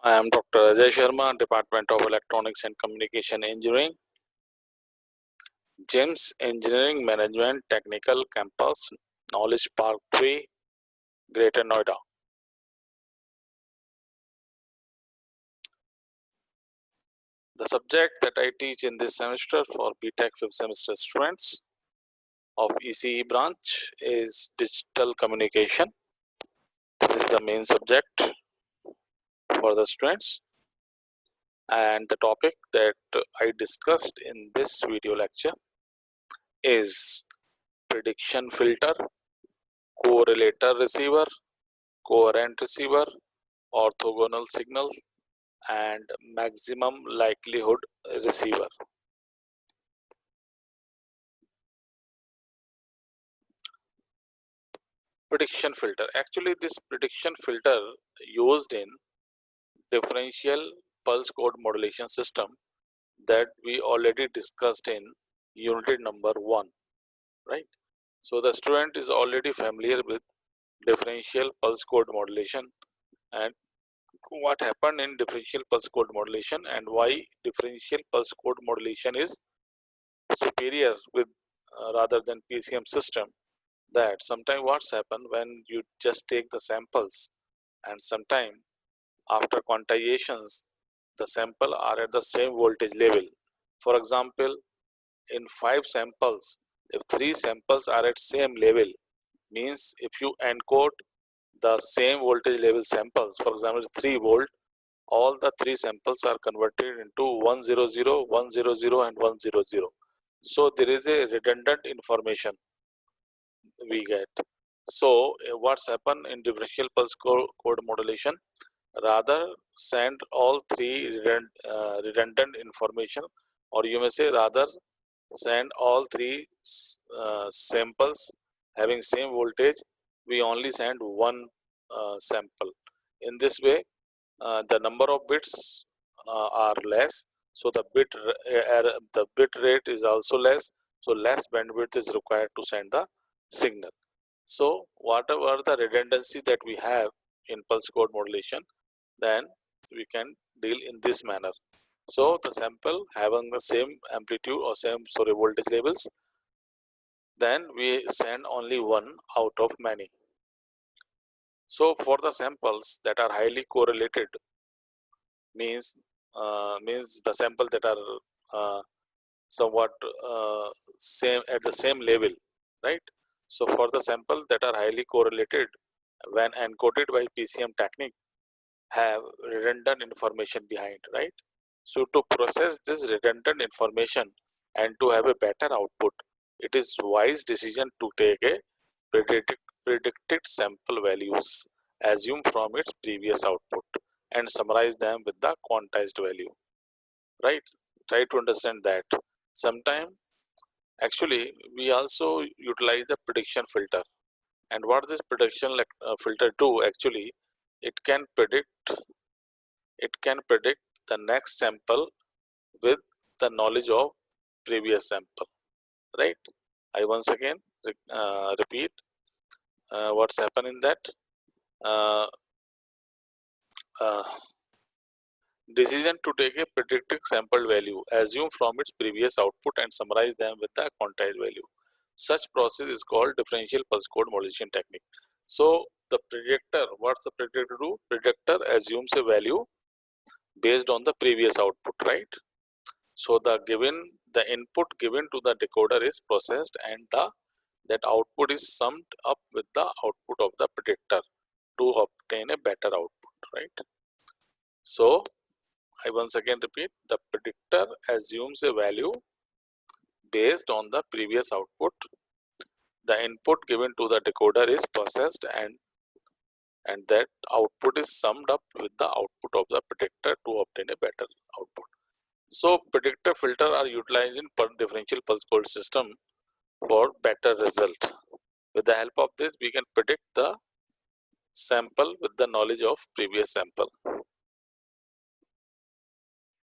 I am Dr. Ajay Sharma, Department of Electronics and Communication Engineering, James Engineering Management Technical Campus, Knowledge Park 3, Greater Noida. The subject that I teach in this semester for BTech 5th semester students of ECE branch is digital communication. This is the main subject for the students, and the topic that I discussed in this video lecture is prediction filter, correlator receiver, coherent receiver, orthogonal signal, and maximum likelihood receiver. Prediction filter. Actually, this prediction filter used in differential pulse code modulation system that we already discussed in unit number 1, right? So the student is already familiar with differential pulse code modulation and what happened in differential pulse code modulation and why differential pulse code modulation is superior with rather than PCM system. That sometime what's happened when you just take the samples and sometime after quantizations the sample are at the same voltage level. For example, in 5 samples, if 3 samples are at same level, means if you encode the same voltage level samples, for example 3 volt, all the 3 samples are converted into 100, 100 and 100. So there is a redundant information we get. So what's happened in differential pulse code modulation, rather send all 3 redundant information, or you may say rather send all 3 samples having same voltage, we only send one sample. In this way the number of bits are less, so the bit rate is also less, so less bandwidth is required to send the signal. So whatever the redundancy that we have in pulse code modulation, then we can deal in this manner. So the sample having the same amplitude or same voltage levels, then we send only one out of many. So for the samples that are highly correlated, means the sample that are somewhat same at the same level, right? So for the sample that are highly correlated, when encoded by PCM technique, have redundant information behind, right? So to process this redundant information and to have a better output, it is wise decision to take a predicted sample values assumed from its previous output and summarize them with the quantized value, right? Try to understand that. Sometime actually we also utilize the prediction filter, and what this prediction filter do, actually it can predict the next sample with the knowledge of previous sample, right? I once again repeat what's happened in that uh, uh, decision to take a predicted sample value assumed from its previous output and summarize them with the quantized value. Such process is called differential pulse code modulation technique. So the predictor, what's the predictor do? Predictor assumes a value based on the previous output, right? So the input given to the decoder is processed and that output is summed up with the output of the predictor to obtain a better output, right? So I once again repeat, the predictor assumes a value based on the previous output. The input given to the decoder is processed and that output is summed up with the output of the predictor to obtain a better output. So predictor filter are utilized in differential pulse code system for better result. With the help of this, we can predict the sample with the knowledge of previous sample.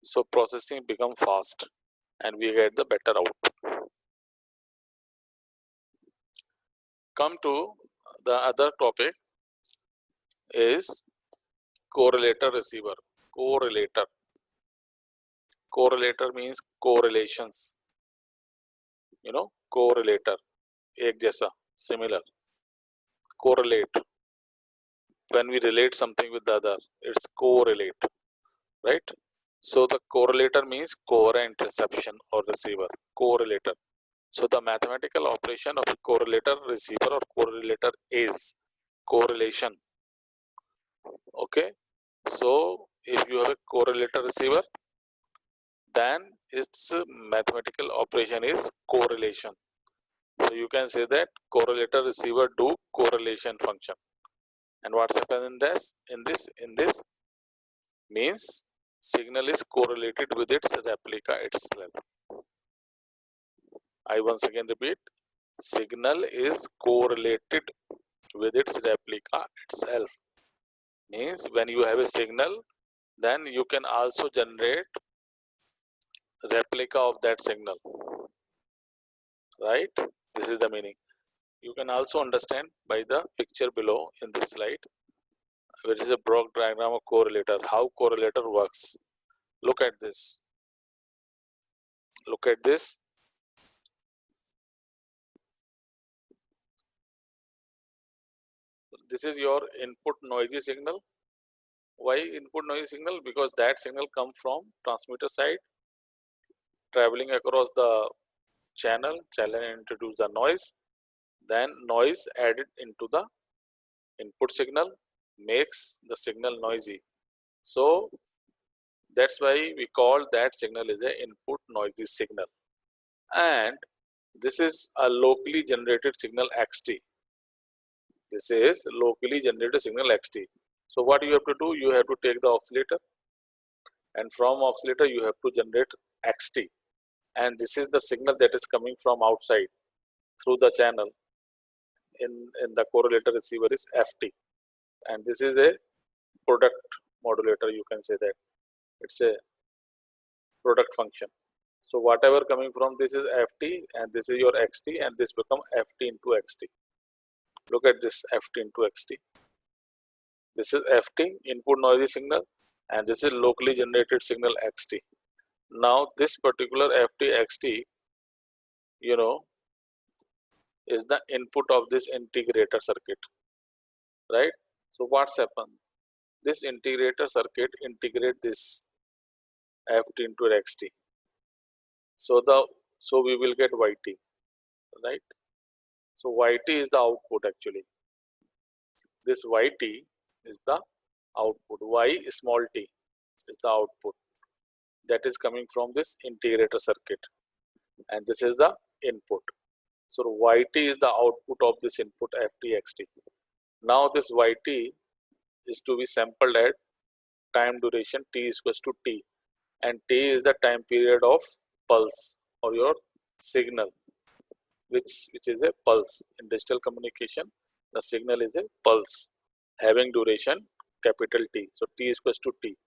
So processing become fast and we get the better output. Come to the other topic is correlator receiver. correlator. Correlator means correlations. Correlator, एक जैसा, similar. Correlate. When we relate something with the other, it's correlate, right? So the correlator means coherent reception or receiver. Correlator. So the mathematical operation of a correlator receiver or correlator is correlation. Okay. So if you have a correlator receiver, then its mathematical operation is correlation. So you can say that correlator receiver do correlation function. And what's happened in this means signal is correlated with its replica itself. I once again repeat, signal is correlated with its replica itself. Means when you have a signal, then you can also generate replica of that signal, right? This is the meaning. You can also understand by the picture below in this slide, which is a block diagram of correlator, how correlator works. Look at this. Look at this. This is your input noisy signal. Why input noisy signal? Because that signal comes from transmitter side, traveling across the channel introduce the noise, then noise added into the input signal makes the signal noisy. So that's why we call that signal is a input noisy signal. And this is a locally generated signal xt. This is locally generated signal xt. So what you have to do, you have to take the oscillator, and from oscillator you have to generate xt, and this is the signal that is coming from outside through the channel in the correlator receiver is ft, and this is a product modulator. You can say that it's a product function. So whatever coming from this is ft, and this is your xt, and this become ft into xt. Look at this, ft into xt. This is ft, input noisy signal, and this is locally generated signal xt. Now this particular ft xt, is the input of this integrator circuit, right? So what's happened? This integrator circuit integrate this ft into xt. So we will get yt, right? So yt is the output actually. This yt is the output. Y small t is the output that is coming from this integrator circuit, and this is the input. So yt is the output of this input ft xt. Now this yt is to be sampled at time duration t is equals to t, and t is the time period of pulse or your signal, which is a pulse. In digital communication, the signal is a pulse having duration capital T. So t is equals to t.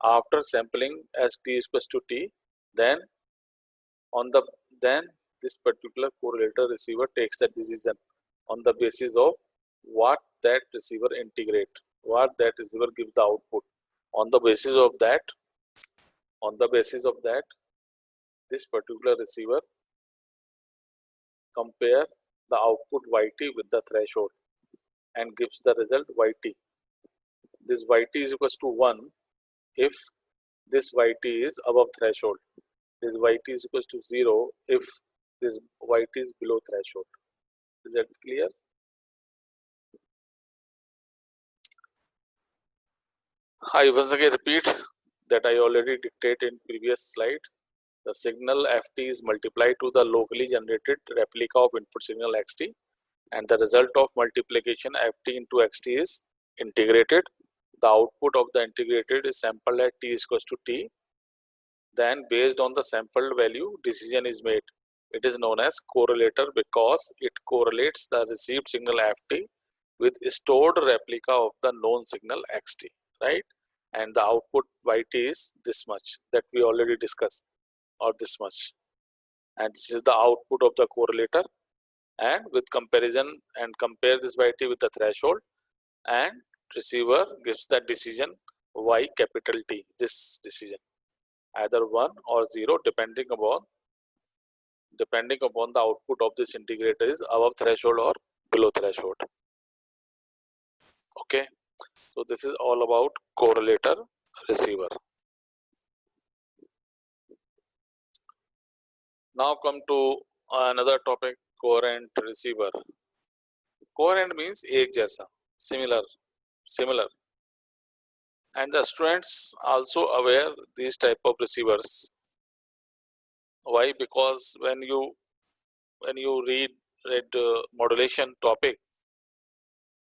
After sampling as t is equals to t, then this particular correlator receiver takes the decision on the basis of what that receiver integrate, what that receiver gives the output. On the basis of that, this particular receiver compare the output yt with the threshold and gives the result yt. This yt is equals to 1 if this yt is above threshold. This yt is equals to 0 if this yt is below threshold. Is that clear? I once again repeat that I already dictated in previous slide. The signal ft is multiplied to the locally generated replica of input signal xt, and the result of multiplication ft into xt is integrated. The output of the integrated is sampled at t is equals to t. Then based on the sampled value, decision is made. It is known as correlator because it correlates the received signal ft with stored replica of the known signal xt, right? And the output yt is this much that we already discussed, or this much. And this is the output of the correlator, and with comparison and compare this yt with the threshold, and receiver gives that decision Y capital T, this decision, either 1 or 0 depending upon the output of this integrator is above threshold or below threshold. Okay, so this is all about correlator receiver. Now come to another topic, coherent receiver. Coherent means एक जैसा, similar, and the students also aware these type of receivers. Why? Because when you read modulation topic,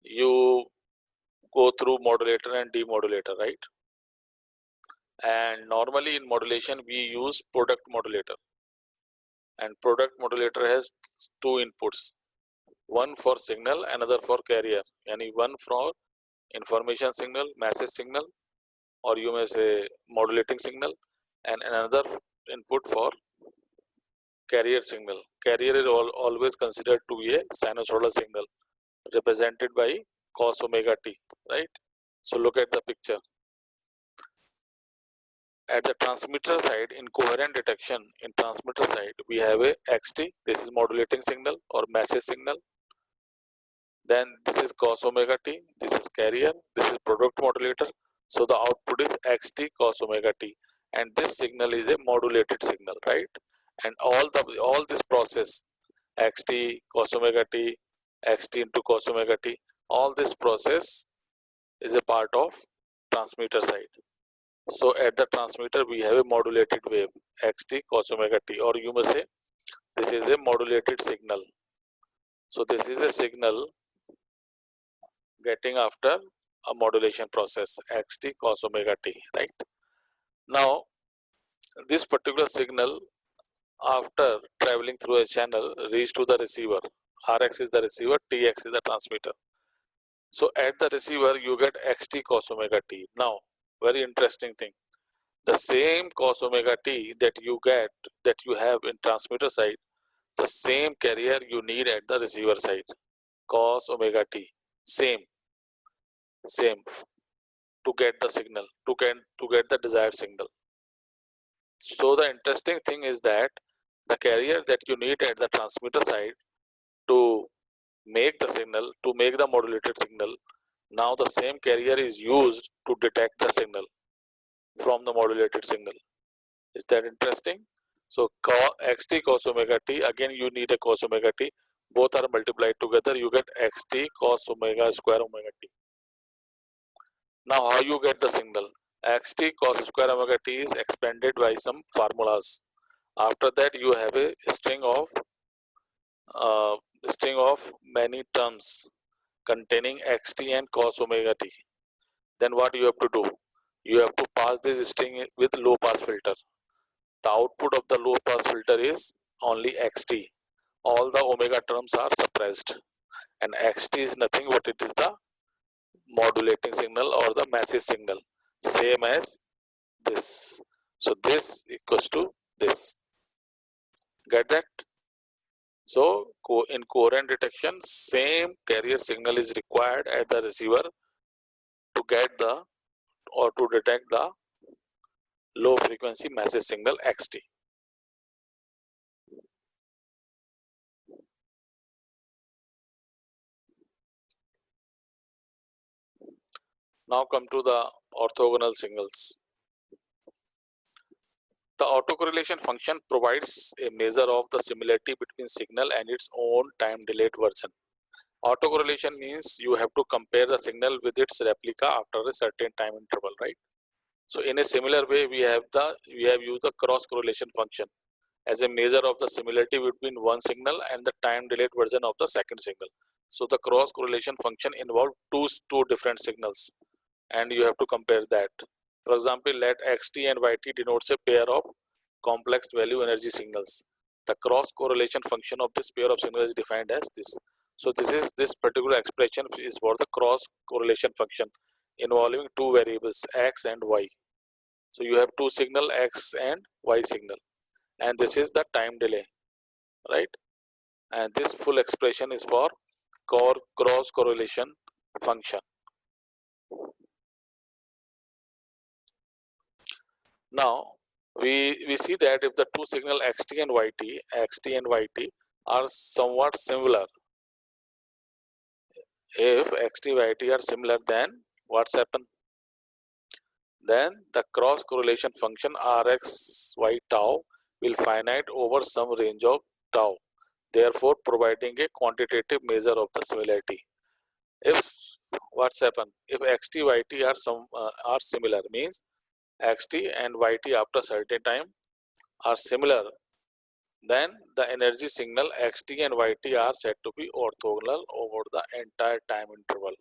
you go through modulator and demodulator, right? And normally in modulation we use product modulator, and product modulator has two inputs, one for signal, another for carrier, yani one for information signal, message signal, or you may say modulating signal, and another input for carrier signal. Carrier is always considered to be a sinusoidal signal represented by cos omega t, right? So look at the picture. At the transmitter side, in coherent detection, in transmitter side, we have a xt, this is modulating signal or message signal. Then this is cos omega t, this is carrier, this is product modulator. So the output is xt cos omega t, and this signal is a modulated signal, right? And all this process, xt cos omega t, xt into cos omega t, all this process is a part of transmitter side. So at the transmitter we have a modulated wave xt cos omega t, or you must say this is a modulated signal. So this is a signal getting after a modulation process xt cos omega t, right? Now this particular signal, after traveling through a channel, reach to the receiver. Rx is the receiver, Tx is the transmitter. So at the receiver you get xt cos omega t. Now very interesting thing, the same cos omega t that you have in transmitter side, the same carrier you need at the receiver side, cos omega t, same to get the signal, to get the desired signal. So the interesting thing is that the carrier that you need at the transmitter side to make the signal, to make the modulated signal, now the same carrier is used to detect the signal from the modulated signal. Is that interesting? So xt cos omega t, again you need a cos omega t, both are multiplied together, you get xt cos omega square omega t. Now how you get the signal? Xt cos square omega t is expanded by some formulas. After that you have a string of many terms containing xt and cos omega t. Then what you have to do? You have to pass this string with low pass filter. The output of the low pass filter is only xt. All the omega terms are suppressed, and xt is nothing but it is the modulating signal or the massive signal, same as this. So this equals to this. Get that? So in coherent detection, same carrier signal is required at the receiver to get the or to detect the low frequency message signal xt. Now come to the orthogonal signals. The autocorrelation function provides a measure of the similarity between signal and its own time delayed version. Autocorrelation means you have to compare the signal with its replica after a certain time interval, right? So in a similar way, we have used the cross correlation function as a measure of the similarity between one signal and the time delayed version of the second signal. So the cross correlation function involves two different signals, and you have to compare that. For example, let xt and yt denotes a pair of complex value energy signals. The cross correlation function of this pair of signals is defined as this. So this particular expression is for the cross correlation function involving two variables x and y. So you have two signal x and y signal, and this is the time delay, right? And this full expression is for cross correlation function. Now we see that if the two signal xt and yt are somewhat similar, if xt yt are similar, then what's happened? Then the cross correlation function rx y tau will finite over some range of tau, therefore providing a quantitative measure of the similarity. If what's happened? If xt yt are similar, means xt and yt after certain time are similar, then the energy signal xt and yt are said to be orthogonal over the entire time interval.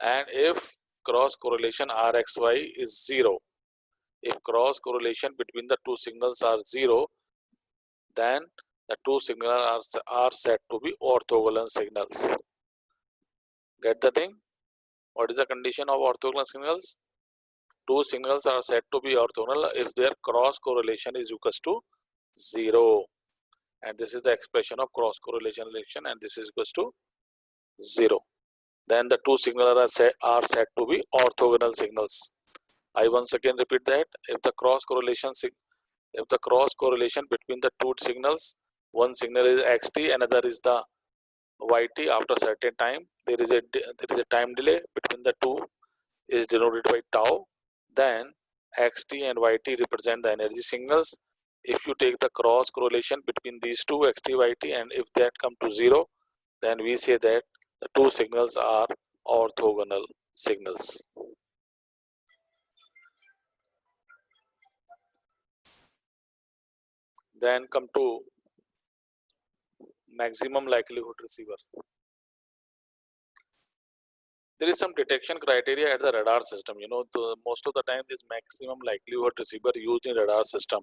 And if cross correlation rxy is 0, if cross correlation between the two signals are 0, then the two signals are said to be orthogonal signals. Get the thing? What is the condition of orthogonal signals? Two signals are said to be orthogonal if their cross correlation is equals to 0. And this is the expression of cross correlation relation, and this is equals to 0. Then the two signals are said to be orthogonal signals. I once again repeat that if the cross correlation between the two signals, one signal is xt, another is the yt, after certain time there is a time delay between the two is denoted by tau, then xt and yt represent the energy signals. If you take the cross correlation between these two xt yt, and if that come to 0, then we say that the two signals are orthogonal signals. Then come to maximum likelihood receiver. There is some detection criteria at the radar system. Most of the time this maximum likelihood receiver used in radar system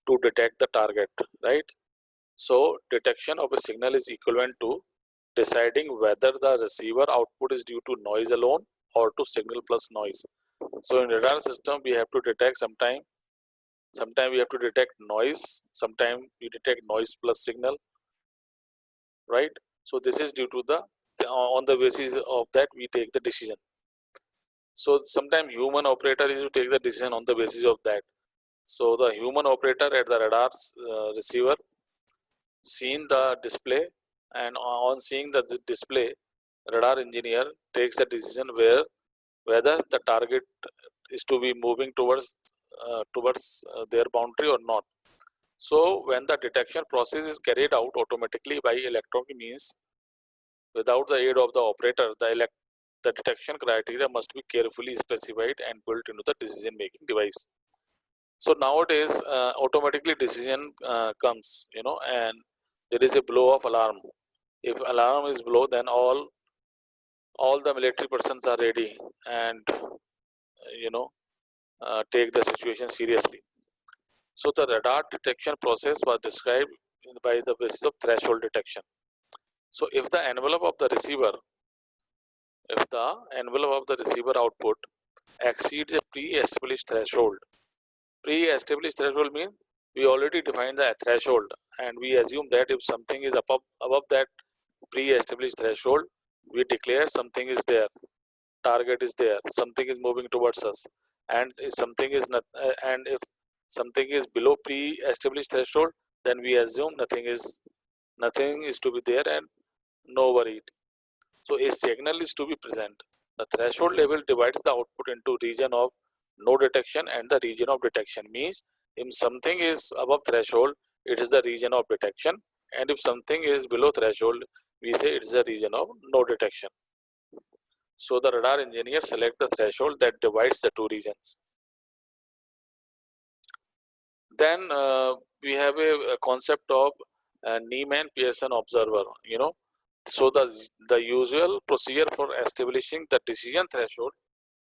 to detect the target, right? So detection of a signal is equivalent to deciding whether the receiver output is due to noise alone or to signal plus noise. So in radar system we have to detect sometime we have to detect noise, sometime we detect noise plus signal, right? So this is due to the on the basis of that we take the decision. So sometime human operator is to take the decision on the basis of that. So the human operator at the radar receiver seen the display, and on seeing the display, radar engineer takes the decision whether the target is to be moving towards their boundary or not. So when the detection process is carried out automatically by electronic means without the aid of the operator, the detection criteria must be carefully specified and built into the decision making device. So nowadays automatically decision comes, and there is a blow of alarm. If alarm is blow, then all the military persons are ready and take the situation seriously. So the radar detection process was described by the basis of threshold detection. So if the envelope of the receiver output exceeds a pre-established threshold. Pre-established threshold means we already defined the threshold, and we assume that if something is above that pre-established threshold, we declare something is there, target is there, something is moving towards us, and if something is not, and if something is below pre-established threshold, then we assume nothing is to be there and no worry. So a signal is to be present. The threshold level divides the output into region of no detection and the region of detection. Means if something is above threshold, it is the region of detection, and if something is below threshold, we say it is the region of no detection. So the radar engineer select the threshold that divides the two regions. Then we have a concept of Niemann-Pearson observer. So the usual procedure for establishing the decision threshold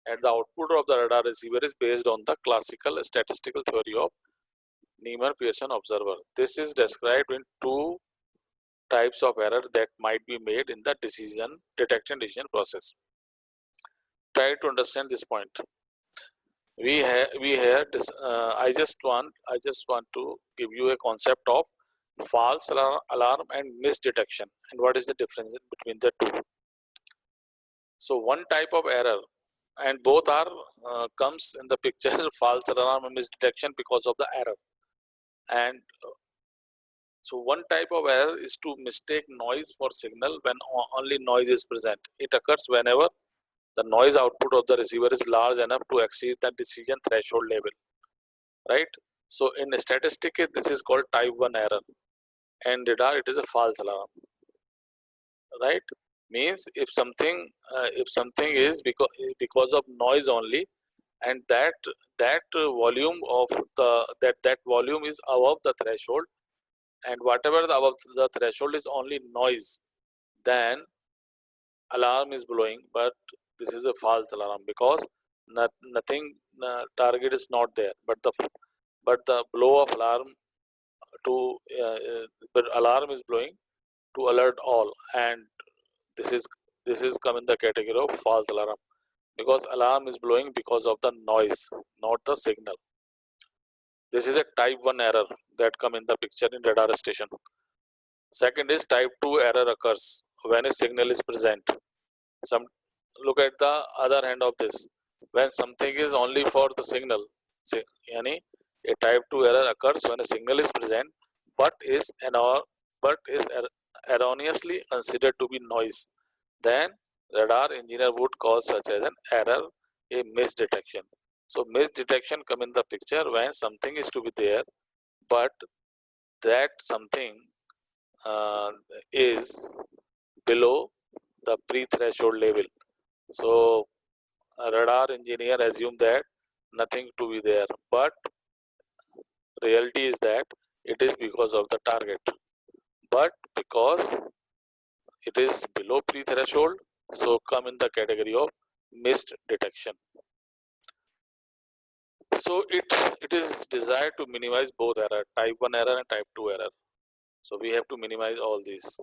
at the output of the radar receiver is based on the classical statistical theory of Niemann-Pearson observer. This is described in two types of error that might be made in the detection decision process. Try to understand this point. I just want to give you a concept of false alarm and misdetection, and what is the difference between the two. So one type of error and both are comes in the picture false alarm and misdetection because of the error. And so one type of error is to mistake noise for signal when only noise is present. It occurs whenever the noise output of the receiver is large enough to exceed the decision threshold level, right? So in statistics, this is called type 1 error, and radar it is a false alarm, right? Means if something is because of noise only, and that volume of that volume is above the threshold, and whatever the above the threshold is only noise, then alarm is blowing. But this is a false alarm because nothing target is not there, but the blow of alarm to but alarm is blowing to alert all, and this is this is come in the category of false alarm because alarm is blowing because of the noise, not the signal. This is a type 1 error that come in the picture in radar station. Second is type 2 error occurs when a signal is present. Some look at the other hand of this. When something is only for the signal, yani a type 2 error occurs when a signal is present but is erroneously considered to be noise. Then radar engineer would call such as an error a misdetection. So misdetection come in the picture when something is to be there, but that something uh, is below the pre-threshold level. So a radar engineer assume that nothing to be there, but reality is that it is because of the target. But because it is below pre-threshold, so come in the category of missed detection. So it is desired to minimize both error, type 1 error and type 2 error. So we have to minimize all these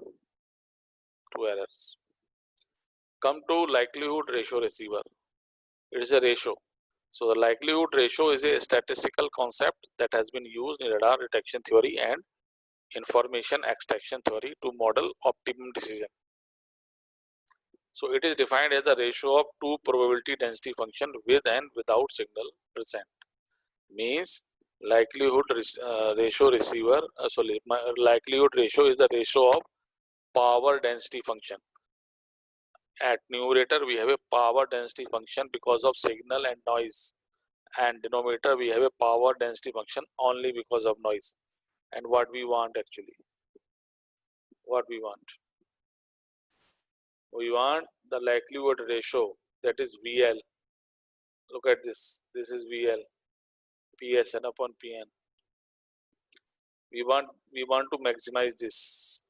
two errors. Come to likelihood ratio receiver. It is a ratio. So the likelihood ratio is a statistical concept that has been used in radar detection theory and information extraction theory to model optimum decision. So it is defined as the ratio of two probability density function with and without signal present. Means ratio receiver, likelihood ratio is the ratio of power density function. At numerator we have a power density function because of signal and noise, and denominator we have a power density function only because of noise. And what we want actually, what we want the likelihood ratio, that is VL. Look at this, this is VL, PSN upon PN. We want to maximize this.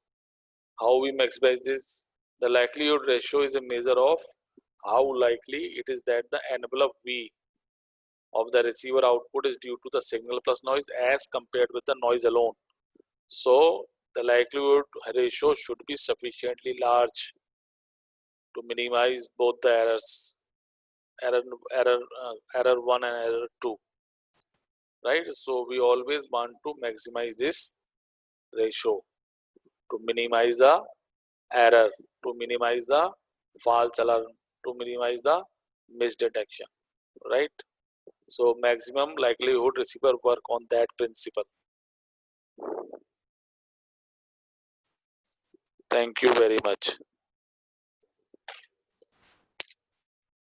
How we maximize this? The likelihood ratio is a measure of how likely it is that the envelope V of the receiver output is due to the signal plus noise as compared with the noise alone. So the likelihood ratio should be sufficiently large to minimize both the errors, error 1 and error 2, right? So we always want to maximize this ratio to minimize the error, to minimize the false alarm, to minimize the misdetection, right? So maximum likelihood receiver work on that principle. Thank you very much.